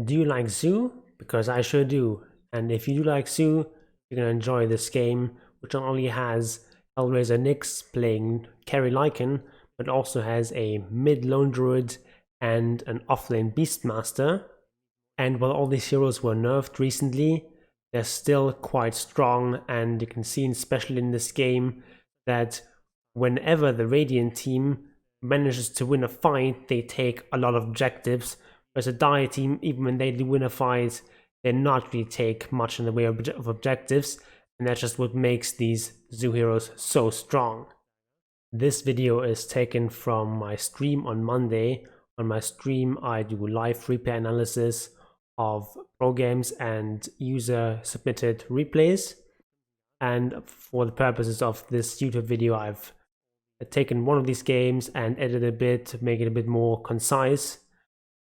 Do you like Zoo? Because I sure do. And if you do like Zoo, you're gonna enjoy this game, which not only has Hellraiser Nyx playing carry Lycan, but also has a mid lone druid and an offlane Beastmaster. And while all these heroes were nerfed recently, they're still quite strong, and you can see, especially in this game, that whenever the Radiant team manages to win a fight, they take a lot of objectives. Whereas a Dire team, even when they do win a fight, they not really take much in the way of objectives, and that's just what makes these Zoo heroes so strong. This video is taken from my stream on Monday. On my stream, I do live replay analysis of pro games and user submitted replays. And for the purposes of this YouTube video, I've taken one of these games and edited a bit to make it a bit more concise.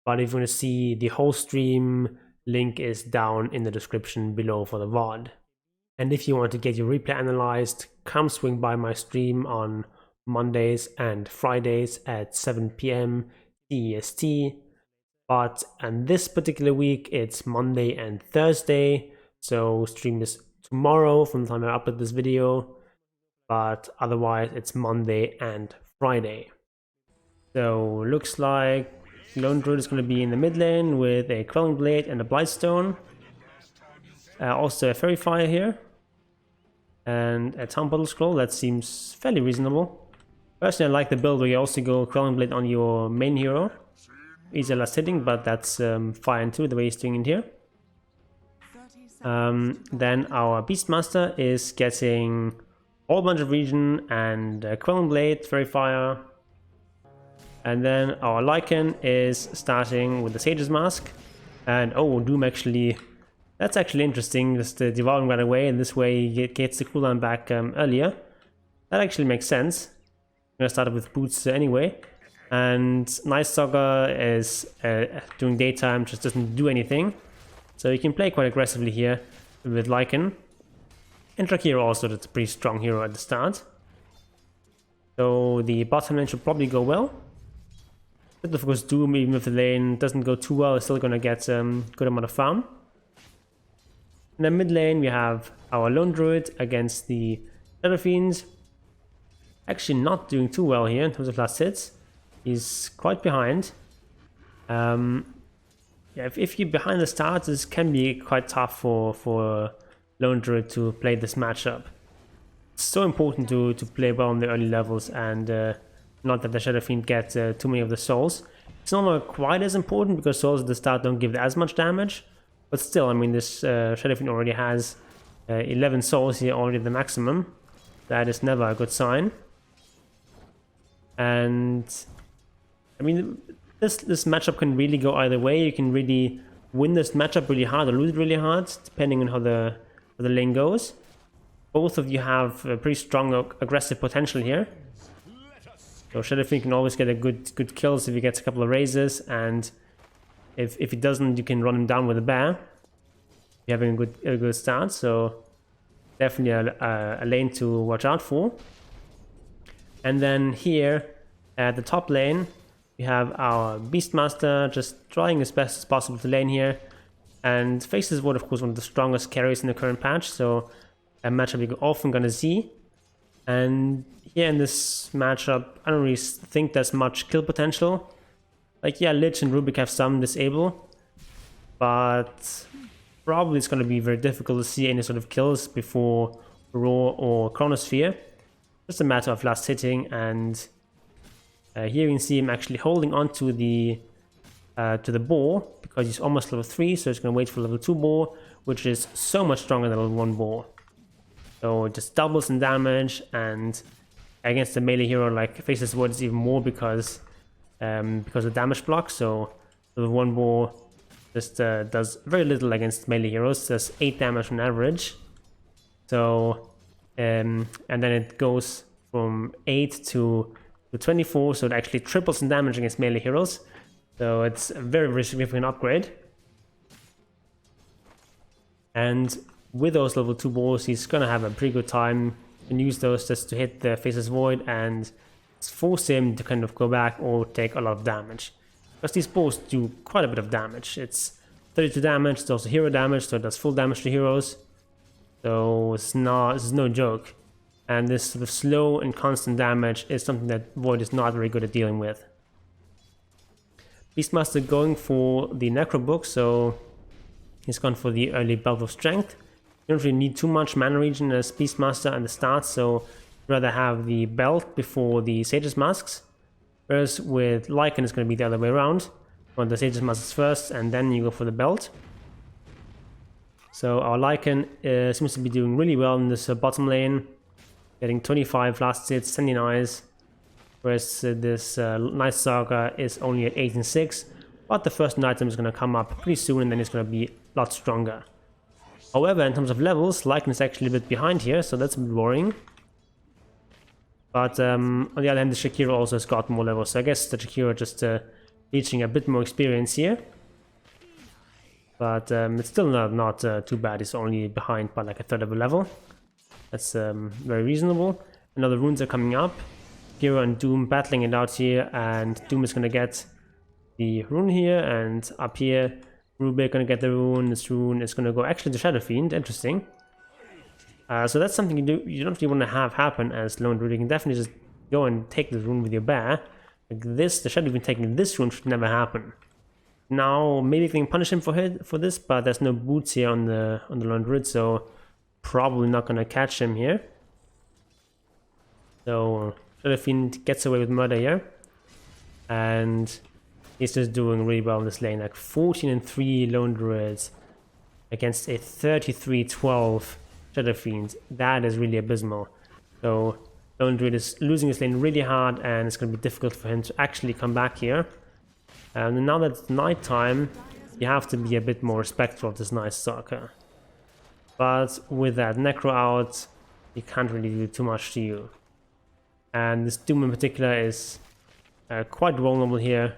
But if you want to see the whole stream, link is down in the description below for the VOD. And if you want to get your replay analyzed, come swing by my stream on Mondays and Fridays at 7 PM CEST. But on this particular week, it's Monday and Thursday. So stream is tomorrow from the time I upload this video. But otherwise, it's Monday and Friday. So looks like Lone Druid is going to be in the mid lane with a Quelling Blade and a Blightstone. Also a Fairy Fire here. And a Town Bottle Scroll, that seems fairly reasonable. Personally, I like the build where you also go Quelling Blade on your main hero. Easier last hitting, but that's fine too, the way he's doing it here. Then our Beastmaster is getting a whole bunch of regen and Quelling Blade, Fairy Fire. And then our Lycan is starting with the Sage's Mask. And oh, Doom actually, that's actually interesting, just devouring right away, and this way he gets the cooldown back earlier. That actually makes sense. I'm gonna start with Boots anyway. And Night Stalker is during daytime, just doesn't do anything. So you can play quite aggressively here with Lycan. And Drakira also, that's a pretty strong hero at the start. So the bottom lane should probably go well. But of course Doom, even if the lane doesn't go too well, is still gonna get good amount of farm. In the mid lane we have our Lone Druid against the Shadow Fiends. Actually not doing too well here in terms of last hits. He's quite behind. Yeah, if you're behind the start, this can be quite tough for Lone Druid to play this matchup. It's so important to play well on the early levels and not that the Shadow Fiend gets too many of the souls. It's not quite as important because souls at the start don't give as much damage. But still, I mean, this Shadow Fiend already has 11 souls here, already the maximum. That is never a good sign. And I mean, this matchup can really go either way. You can really win this matchup really hard or lose it really hard, depending on how the lane goes. Both of you have a pretty strong aggressive potential here. So Shadow Fiend can always get a good kills if he gets a couple of raises, and if he doesn't, you can run him down with a bear. You're having a good start, so definitely a lane to watch out for. And then here at the top lane, we have our Beastmaster just trying as best as possible to lane here, and faces what, of course, one of the strongest carries in the current patch, so a matchup you're often gonna see. And here in this matchup, I don't really think there's much kill potential. Like, yeah, Lich and Rubik have some disable, but probably it's gonna be very difficult to see any sort of kills before Roar or Chronosphere. Just a matter of last hitting, and here you can see him actually holding on to the boar because he's almost level 3, so he's going to wait for level 2 boar, which is so much stronger than level 1 boar. So it just doubles in damage, and against a melee hero like Faceless Void is even more because of damage block. So level 1 boar just does very little against melee heroes, does 8 damage on average. So and then it goes from 8 to 24, so it actually triples in damage against melee heroes. So it's a very, very significant upgrade. And with those level 2 balls, he's gonna have a pretty good time and use those just to hit the Faceless Void and force him to kind of go back or take a lot of damage. Because these balls do quite a bit of damage. It's 32 damage, it's also hero damage, so it does full damage to heroes. So it's no joke. And this sort of slow and constant damage is something that Void is not very good at dealing with. Beastmaster going for the Necro book, so he's gone for the early Belt of Strength. You don't really need too much mana regen as Beastmaster at the start, so I'd rather have the belt before the Sage's Masks. Whereas with Lycan it's going to be the other way around. You want the Sage's Masks first and then you go for the belt. So our Lycan seems to be doing really well in this bottom lane. Getting 25 last hits, 10 denies. Whereas this Night Stalker is only at 18-6. But the first item is going to come up pretty soon and then it's going to be a lot stronger. However, in terms of levels, Lycan is actually a bit behind here, so that's a bit worrying. But on the other hand, the Shakira also has got more levels, so I guess the Shakira just reaching a bit more experience here. But it's still not too bad, it's only behind by like a third of a level. That's very reasonable. Another runes are coming up. Shakira and Doom battling it out here, and Doom is going to get the rune here, and up here Rubik going to get the rune. This rune is going to go actually to Shadow Fiend, interesting. So that's something you don't really want to have happen as Lone Druid. You can definitely just go and take the rune with your bear. Like this, the Shadow Fiend taking this rune should never happen. Now maybe you can punish him for this, but there's no boots here on the Lone Druid, so probably not gonna catch him here. So Shadow Fiend gets away with murder here, and he's just doing really well in this lane. Like 14-3 Lone Druids against a 33-12 Shadow Fiend. That is really abysmal. So Lone Druid is losing his lane really hard, and it's going to be difficult for him to actually come back here. And now that it's night time, you have to be a bit more respectful of this Night Stalker. But with that Necro out, you can't really do too much to you. And this Doom in particular is quite vulnerable here.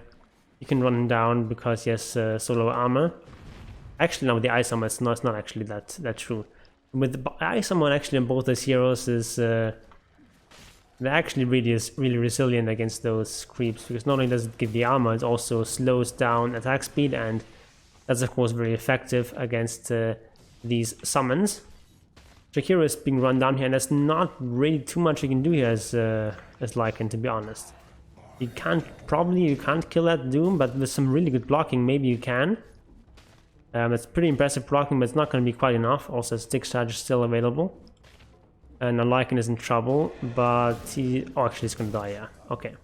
You can run him down because he has solo armor. Actually, now with the ice armor, it's not actually that true. With the ice armor actually on both those heroes is they're actually really resilient against those creeps, because not only does it give the armor, it also slows down attack speed, and that's of course very effective against these summons. Shakira is being run down here, and there's not really too much you can do here as Lycan, to be honest. You can't kill that Doom, but with some really good blocking, maybe you can. It's pretty impressive blocking, but it's not going to be quite enough. Also, Stick Charge is still available. And Lycan is in trouble, but he... Oh, actually, he's going to die, yeah. Okay.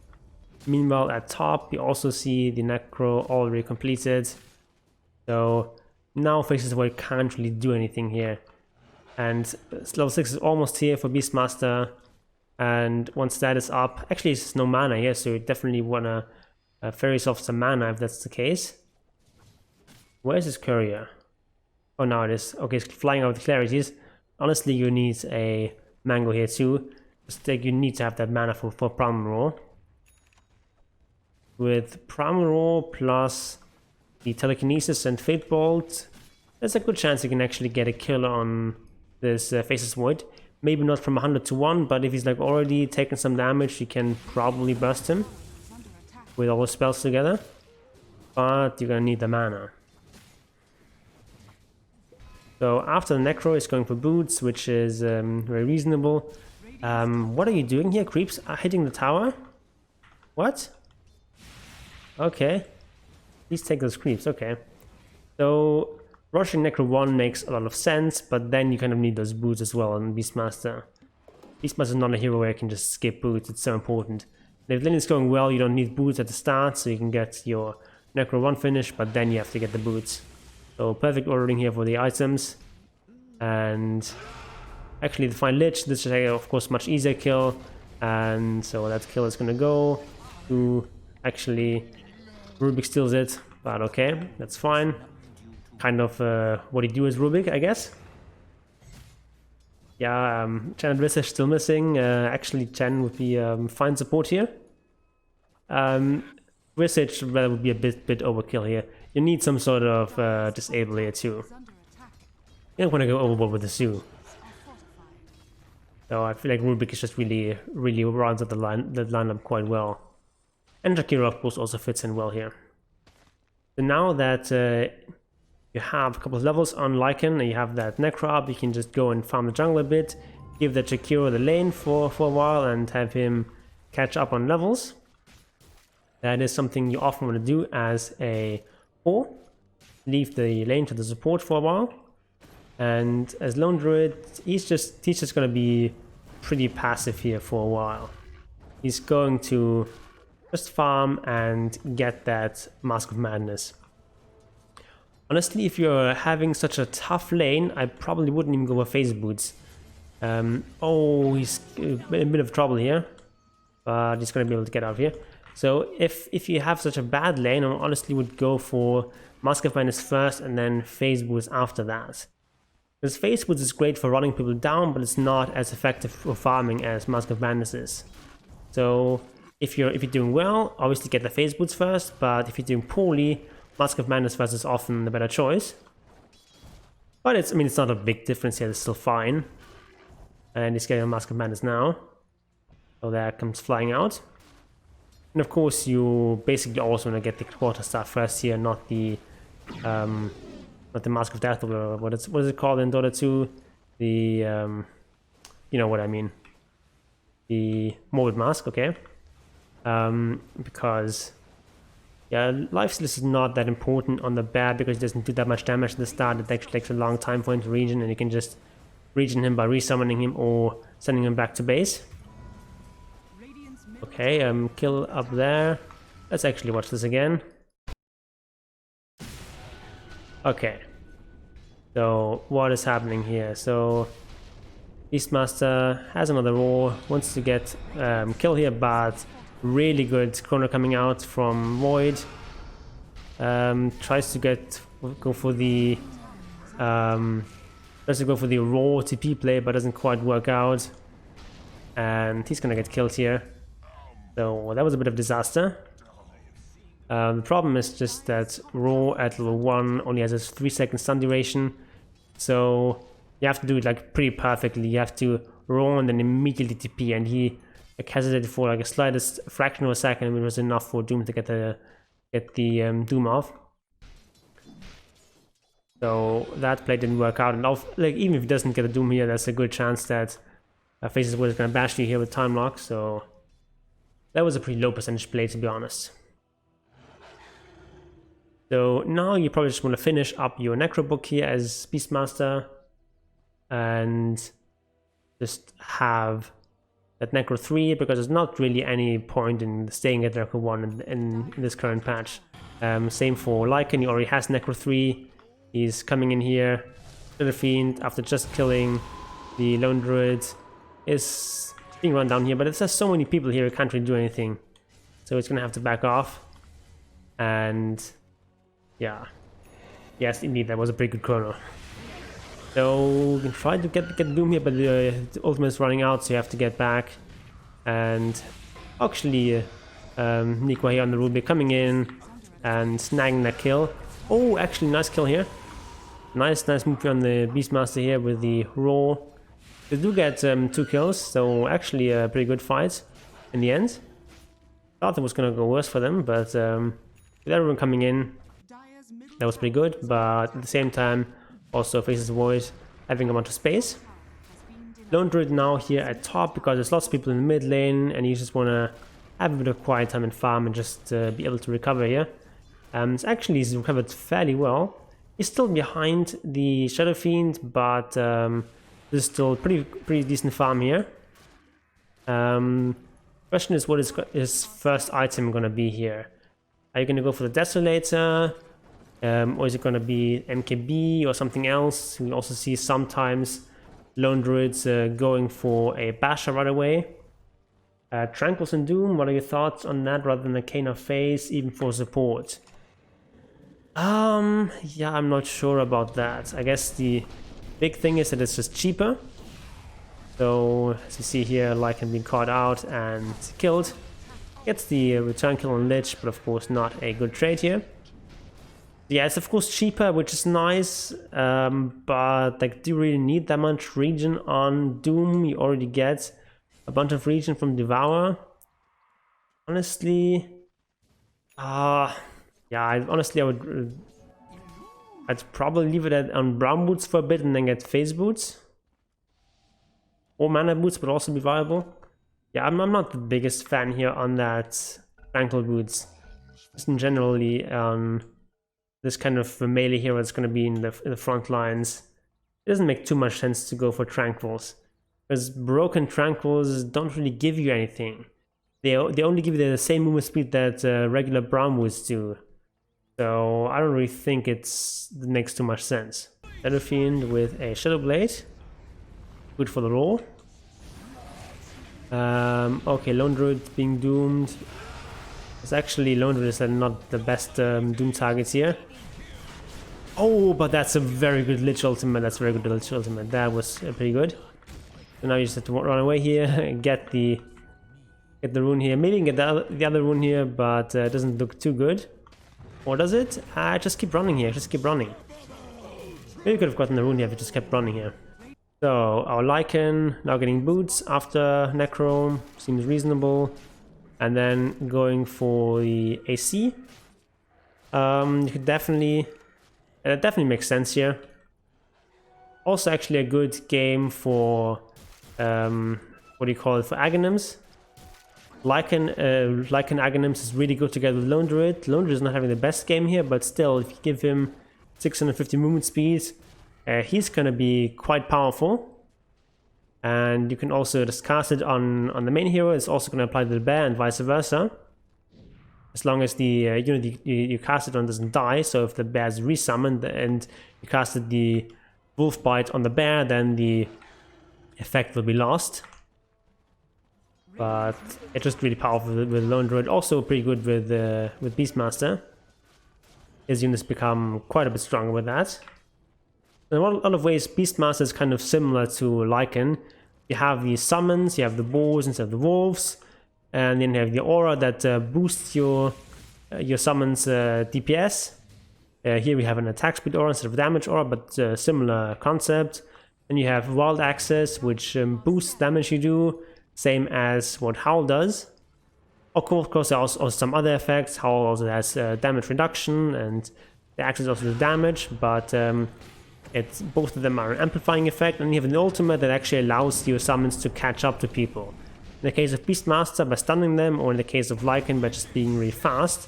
Meanwhile, at top, you also see the Necro already completed. So, now Faces Void can't really do anything here. And level 6 is almost here for Beastmaster. And once that is up... Actually, it's no mana here, so you definitely want to ferry yourself some mana if that's the case. Where's his courier? Oh, now it is. Okay, it's flying out with clarities. Honestly, you need a mango here too. Just like you need to have that mana for Primal Roar. With Primal Roar plus the Telekinesis and Fate Bolt, there's a good chance you can actually get a kill on this Faceless Void. Maybe not from 100 to 1, but if he's like already taken some damage, you can probably burst him with all the spells together. But you're gonna need the mana. So after the Necro is going for boots, which is very reasonable. What are you doing here? Creeps are hitting the tower? What? Okay. Please take those creeps, okay. So rushing Necro 1 makes a lot of sense, but then you kind of need those boots as well on Beastmaster. Beastmaster is not a hero where you can just skip boots, it's so important. And if lane is going well, you don't need boots at the start, so you can get your Necro 1 finish, but then you have to get the boots. So perfect ordering here for the items. And actually the Fine Lich, this is of course much easier kill. And so that kill is gonna go to actually Rubik steals it, but okay, that's fine. Kind of what he do is Rubik, I guess. Yeah, Chen and Visage still missing. Actually Chen would be fine support here. Visage would be a bit overkill here. You need some sort of disable here too. You don't want to go overboard with the Sue. So I feel like Rubik is just really runs at the lineup quite well. And Shakira of course also fits in well here. So now that you have a couple of levels on Lycan, and you have that Necro up. You can just go and farm the jungle a bit, give the Jakiro the lane for a while, and have him catch up on levels. That is something you often want to do as a core. Leave the lane to the support for a while. And as Lone Druid, he's just going to be pretty passive here for a while. He's going to just farm and get that Mask of Madness. Honestly, if you're having such a tough lane, I probably wouldn't even go for Phase Boots. Oh, he's in a bit of trouble here, but he's going to be able to get out of here. So if you have such a bad lane, I honestly would go for Mask of Madness first and then Phase Boots after that. Because Phase Boots is great for running people down, but it's not as effective for farming as Mask of Madness is. So if you're doing well, obviously get the Phase Boots first, but if you're doing poorly, Mask of Madness first is often the better choice. But it's not a big difference here, it's still fine. And he's getting a Mask of Madness now. So there comes flying out. And of course you basically also want to get the quarter staff first here, not the Mask of Death, or what is it called in Dota 2? The you know what I mean. The Morbid Mask, okay. Because yeah, Lifesteal is not that important on the bat because it doesn't do that much damage at the start. It actually takes a long time for him to regen, and you can just regen him by resummoning him or sending him back to base. Okay, kill up there. Let's actually watch this again. Okay. So what is happening here? So Beastmaster has another roar, wants to get kill here, but really good chrono coming out from Void. Tries to go for the raw TP play, but doesn't quite work out, and he's gonna get killed here. So that was a bit of disaster. The problem is just that Raw at level 1 only has a 3-second stun duration, so you have to do it like pretty perfectly. You have to Raw and then immediately TP, and he like hesitated for like a slightest fraction of a second, and it was enough for Doom to get the Doom off. So that play didn't work out, and like even if he doesn't get a Doom here, there's a good chance that Faces was gonna bash you here with Time Lock. So that was a pretty low percentage play, to be honest. So now you probably just want to finish up your Necro book here as Beastmaster and just have that Necro 3, because there's not really any point in staying at Necro 1 in this current patch. Same for Lycan, he already has Necro 3. He's coming in here to the Fiend after just killing the Lone Druid. Is being run down here, but there's so many people here, he can't really do anything. So it's gonna have to back off. And yeah. Yes, indeed, that was a pretty good chrono. So we can try to get Doom here, but the ultimate is running out, so you have to get back. And actually, Nikwa here on the Ruby coming in and snagging that kill. Oh, actually, nice kill here. Nice move on the Beastmaster here with the Raw. They do get 2 kills, so actually a pretty good fight in the end. Thought it was gonna go worse for them, but with everyone coming in, that was pretty good. But at the same time, also Faces Void having a bunch of space. Lone Druid now here at top because there's lots of people in the mid lane, and you just wanna have a bit of quiet time and farm and just be able to recover here. It's actually he's recovered fairly well. He's still behind the Shadow Fiend, but this is still pretty decent farm here. Question is, what is his first item gonna be here? Are you gonna go for the Desolator? Or is it gonna be MKB or something else? We also see sometimes Lone Druids going for a Basher right away. Tranquils and Doom, what are your thoughts on that rather than a Cane of Phase, even for support? Yeah, I'm not sure about that. I guess the big thing is that it's just cheaper. So, as you see here, Lycan being caught out and killed. Gets the return kill on Lich, but of course not a good trade here. Yeah, it's of course cheaper, which is nice, but like, do you really need that much regen on Doom? You already get a bunch of regen from Devour. Honestly, yeah, I would I'd probably leave it on brown boots for a bit and then get phase boots. Or mana boots would also be viable. Yeah, I'm not the biggest fan here on that tranquil boots. Just in generally, this kind of melee hero that's going to be in the front lines. It doesn't make too much sense to go for tranquils. Because broken tranquils don't really give you anything. They only give you the same movement speed that regular brown boots do. So I don't really think it makes too much sense. Shadow Fiend with a Shadow Blade. Good for the roll. Okay, Lone Druid being doomed. It's actually Lone Druid is not the best doom targets here. Oh, but that's a very good Lich ultimate. That's a very good Lich ultimate. That was pretty good. So now you just have to run away here and get the rune here. Maybe you can get the other rune here, but it doesn't look too good. Or does it? Just keep running here. Just keep running. Maybe we could have gotten the rune here if we just kept running here. So our Lycan now getting boots after Necro seems reasonable, and then going for the AC. You could definitely, it definitely makes sense here. Also, actually a good game for what do you call it, for Aghanims. Lycan Aghanims is really good together with Lone Druid. Lone Druid is not having the best game here, but still, if you give him 650 movement speed, he's gonna be quite powerful. And you can also just cast it on the main hero. It's also gonna apply to the bear and vice versa. As long as the unit you cast it on doesn't die. So if the bear is resummoned and you casted the wolf bite on the bear, then the effect will be lost. But it's just really powerful with Lone Druid. Also pretty good with Beastmaster. His units become quite a bit stronger with that. In a lot of ways, Beastmaster is kind of similar to Lycan. You have the summons, you have the boars instead of the wolves, and then you have the aura that boosts your summons DPS. Here we have an attack speed aura instead of damage aura, but similar concept. Then you have wild access, which boosts damage you do, same as what Howl does. Of course, there are also some other effects. Howl also has damage reduction, and the access also does damage, but both of them are an amplifying effect, and you have an ultimate that actually allows your summons to catch up to people. In the case of Beastmaster, by stunning them, or in the case of Lycan, by just being really fast.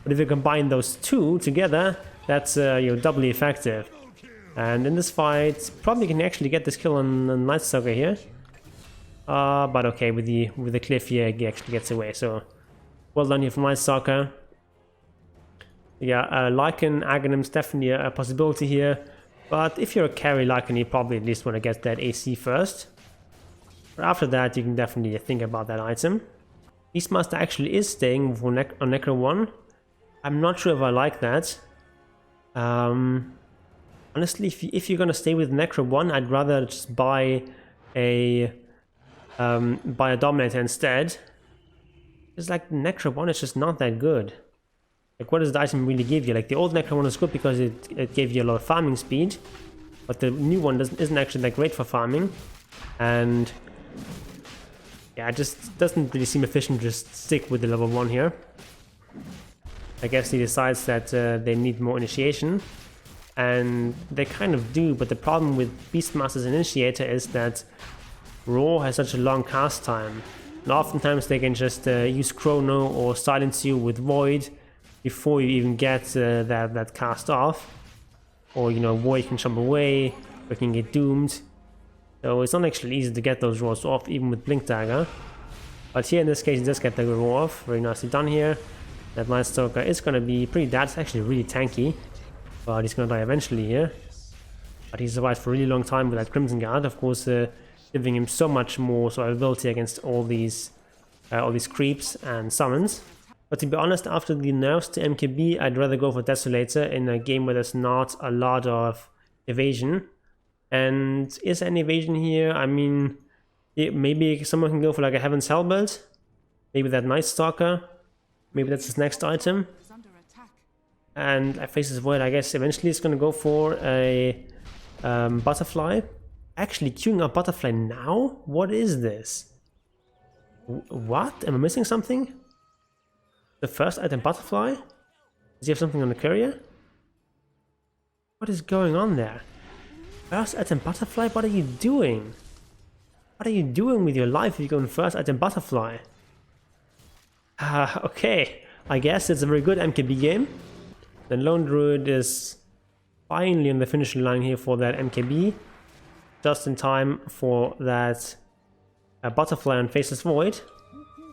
But if you combine those two together, that's doubly effective. And in this fight, probably can actually get this kill on Night Stalker here. But okay, with the cliff here, he actually gets away. So well done here from Night Stalker. Yeah, Lycan Aghanim's definitely a possibility here. But if you're a carry Lycan, you probably at least want to get that AC first. But after that, you can definitely think about that item. Beastmaster actually is staying for on Necro 1. I'm not sure if I like that. Honestly, if you're gonna stay with Necro 1, I'd rather just buy a Dominator instead. It's like Necro 1 is just not that good. Like, what does the item really give you? Like, the old Necro 1 is good because it gave you a lot of farming speed, but the new one isn't actually that great for farming, and yeah, it just doesn't really seem efficient to just stick with the level 1 here. I guess he decides that they need more initiation, and they kind of do, but the problem with Beastmaster's Initiator is that Raw has such a long cast time, and oftentimes they can just use Chrono or silence you with Void before you even get that cast off, or Void can jump away, or can get doomed. So it's not actually easy to get those rolls off, even with Blink Dagger. But here in this case, he does get the roll off. Very nicely done here. That Night Stalker is going to be pretty dead. It's actually really tanky, but he's going to die eventually here. But he survived for a really long time with that Crimson Guard, of course, giving him so much more survivability against all these creeps and summons. But to be honest, after the nerfs to MKB, I'd rather go for Desolator in a game where there's not a lot of evasion. And is there any evasion here? I mean, maybe someone can go for like a Heaven's Hell build. Maybe that Night Stalker. Maybe that's his next item. And I face this Void, I guess eventually it's going to go for a Butterfly. Actually, queuing up Butterfly now? What is this? What? Am I missing something? The first item, Butterfly? Does he have something on the courier? What is going on there? First item butterfly, what are you doing? What are you doing with your life if you're going first item butterfly? Okay, I guess it's a very good MKB game. The Lone Druid is finally on the finishing line here for that MKB. Just in time for that butterfly on Faceless Void.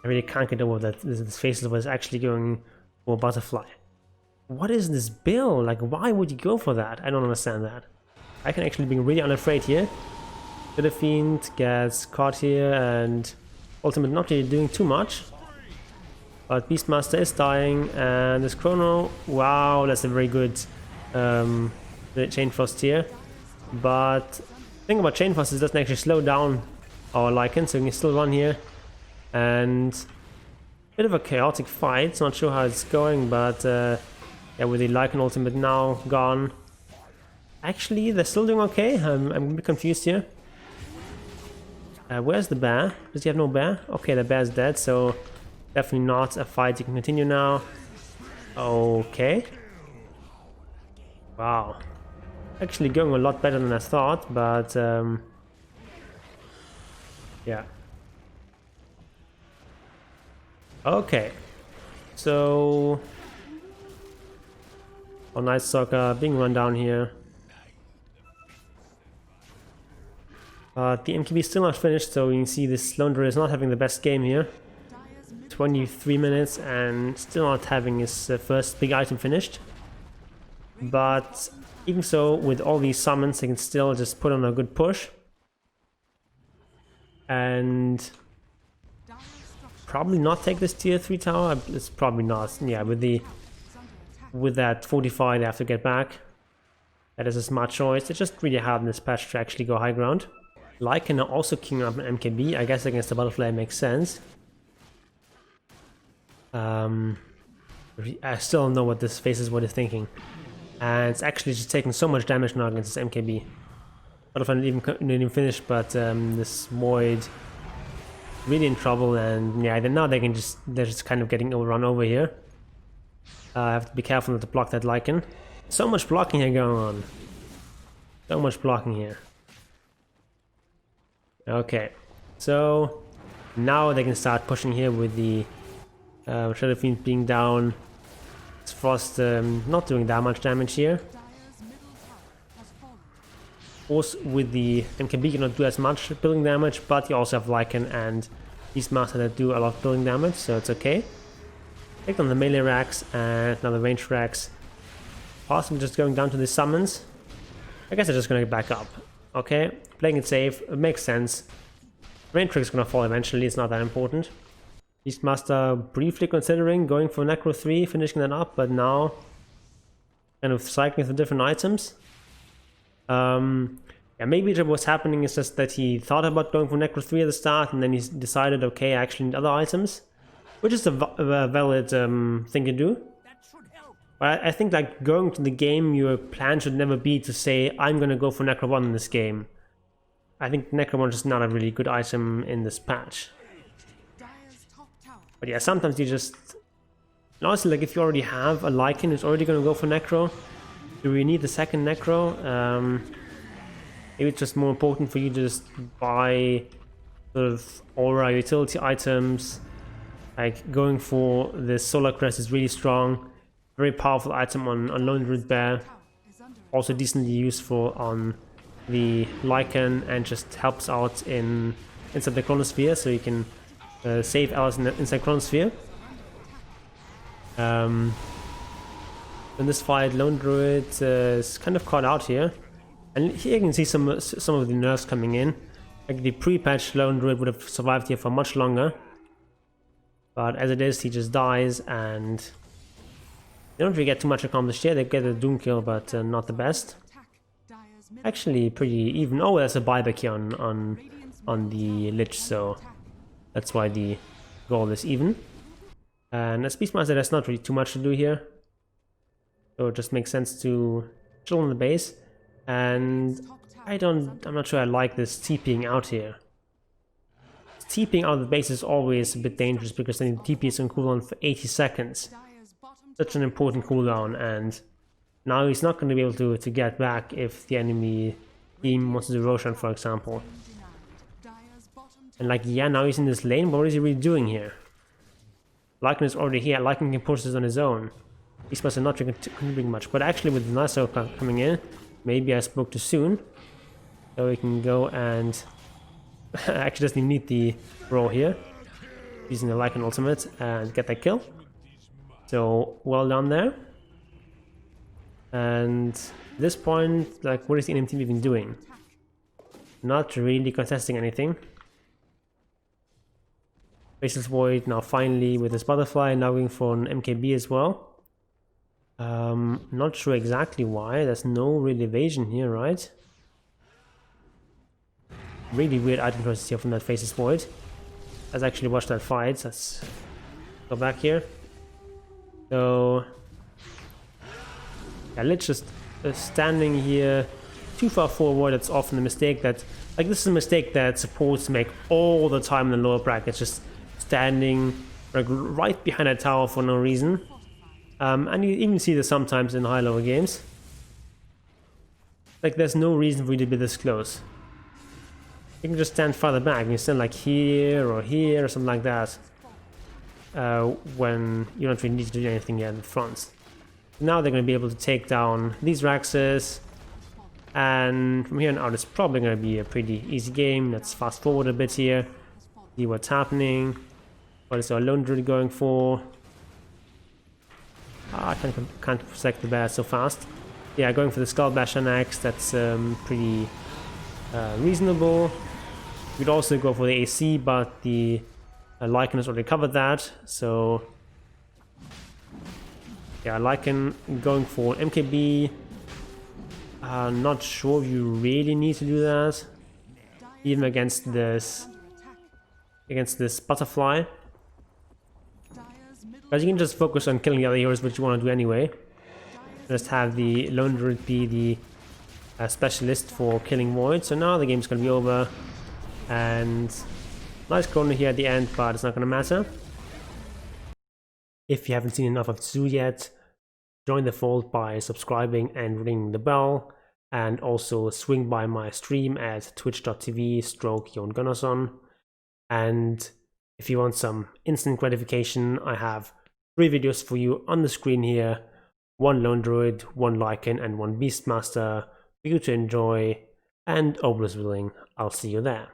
I really can't get over that this Faceless Void is actually going for butterfly. What is this build? Like, why would you go for that? I don't understand that. I can actually be really unafraid here. The Fiend gets caught here and ultimate not really doing too much. But Beastmaster is dying and this Chrono, wow, that's a very good Chain Frost here. But the thing about Chain Frost is it doesn't actually slow down our Lycan, so we can still run here. And a bit of a chaotic fight, not sure how it's going, but yeah, with the Lycan ultimate now gone. Actually, they're still doing okay. I'm a bit confused here. Where's the bear? Does he have no bear? Okay, the bear's dead, so definitely not a fight you can continue now. Okay. Wow. Actually going a lot better than I thought, but yeah. Okay. So Night Stalker being run down here. The MKB is still not finished, so you can see this Lone Druid is not having the best game here. 23 minutes and still not having his first big item finished. But even so, with all these summons, they can still just put on a good push. And probably not take this tier 3 tower. It's probably not. Yeah, with that 45 they have to get back. That is a smart choice. It's just really hard in this patch to actually go high ground. Lycan are also kicking up an MKB. I guess against the butterfly makes sense. I still don't know what this Faceless Void is thinking. And it's actually just taking so much damage now against this MKB. Butterfly didn't even finish, but this Void really in trouble, and yeah, now they're just kind of getting overrun over here. I have to be careful not to block that Lycan. So much blocking here going on. So much blocking here. Okay, so now they can start pushing here with the Shadow Fiend being down. It's Frost not doing that much damage here. Also with the MKB you cannot do as much building damage, but you also have Lycan and Beastmaster that do a lot of building damage, so it's okay. Take on the melee racks and now the range racks. Possibly just going down to the summons. I guess they're just gonna get back up. Okay, playing it safe, it makes sense. Range trick is gonna fall eventually, it's not that important. Beastmaster briefly considering going for Necro 3, finishing that up, but now kind of cycling through different items. Yeah, maybe what's happening is just that he thought about going for Necro 3 at the start, and then he decided, okay, I actually need other items, which is a valid thing to do. But I think like going to the game, your plan should never be to say, I'm gonna go for Necro 1 in this game. I think Necro 1 is not a really good item in this patch. But yeah, sometimes you just... And honestly, like if you already have a Lycan who's already gonna go for Necro, do we need the second Necro? Maybe it's just more important for you to just buy sort of aura utility items. Like going for the Solar Crest is really strong. Very powerful item on Lone Druid Bear. Also decently useful on the Lycan and just helps out inside the Chronosphere, so you can save allies inside Chronosphere. In this fight, Lone Druid is kind of caught out here. And here you can see some of the nerfs coming in. Like the pre-patch Lone Druid would have survived here for much longer. But as it is, he just dies and they don't really get too much accomplished here. They get a Doom kill, but not the best. Actually, pretty even. Oh, there's a buyback here on the Lich, so that's why the goal is even. And as Beastmaster, there's not really too much to do here. So it just makes sense to chill on the base. And I'm not sure I like this TPing out here. TPing out of the base is always a bit dangerous because then the TP is on cooldown for 80 seconds. Such an important cooldown, and Now he's not going to be able to get back if the enemy team wants to do Roshan, for example. And like, yeah, now he's in this lane, but what is he really doing here? Lycan is already here. Lycan can push this on his own. Beastmaster not contributing much, but actually with Naso coming in, maybe I spoke too soon. So we can go and actually doesn't even need the roll here, using the Lycan ultimate and get that kill. So well done there. And at this point, like, what is the enemy team even doing? Not really contesting anything. Faceless Void now finally with his butterfly, now going for an MKB as well. Not sure exactly why. There's no real evasion here, right? Really weird item choices here from that Faceless Void. Let's actually watch that fight. Let's go back here. So yeah, Lich just standing here too far forward. That's often a mistake that, like, this is a mistake that supports make all the time in the lower brackets, just standing like right behind a tower for no reason. And you even see this sometimes in high-lower games. Like, there's no reason for you to be this close. You can just stand farther back. You can stand like here or something like that. When you don't really need to do anything yet in the front. Now they're going to be able to take down these Raxes. And from here on out, it's probably going to be a pretty easy game. Let's fast forward a bit here. See what's happening. What is our Lone Druid going for? I can't protect the bear so fast. Yeah, going for the Skull Basher next. That's pretty reasonable. You could also go for the AC, but the Lycan has already covered that. So yeah, Lycan going for MKB. Not sure if you really need to do that, even against this butterfly. But you can just focus on killing the other heroes, which you want to do anyway. Just have the Lone Druid be the specialist for killing Void. So now the game's going to be over. And nice corner here at the end, but it's not going to matter. If you haven't seen enough of Zoo yet, join the fold by subscribing and ringing the bell. And also swing by my stream at twitch.tv/JohnGunnarsson. And if you want some instant gratification, I have 3 videos for you on the screen here. 1 Lone Druid, 1 Lycan, and 1 Beastmaster for you to enjoy. And Oblus willing, I'll see you there.